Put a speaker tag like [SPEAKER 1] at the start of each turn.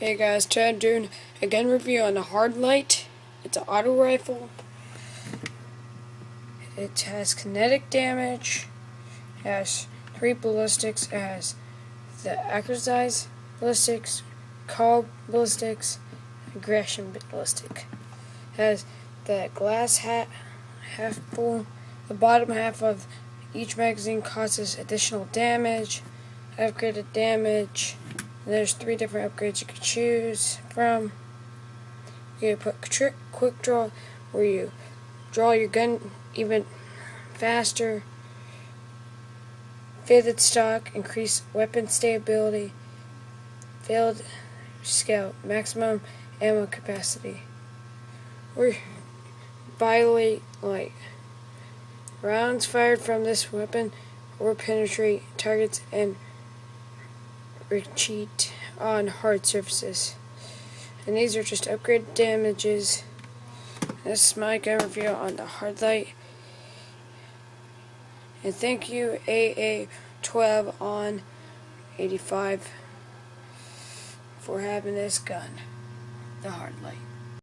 [SPEAKER 1] Hey guys, Chad doing a gun review on the Hard Light. It's an auto rifle. It has kinetic damage, it has 3 ballistics, it has the exercise ballistics, call ballistics, aggression ballistic. It has the glass half full. The bottom half of each magazine causes additional damage, upgraded damage. There's 3 different upgrades you can choose from. You can put quick draw, where you draw your gun even faster. Fitted stock, increase weapon stability. Field scale, maximum ammo capacity. Or violate light. Rounds fired from this weapon or penetrate targets and retreat on hard surfaces. And these are just upgrade damages. This is my gun review on the Hard Light. And thank you AA12 on 85 for having this gun, the Hard Light.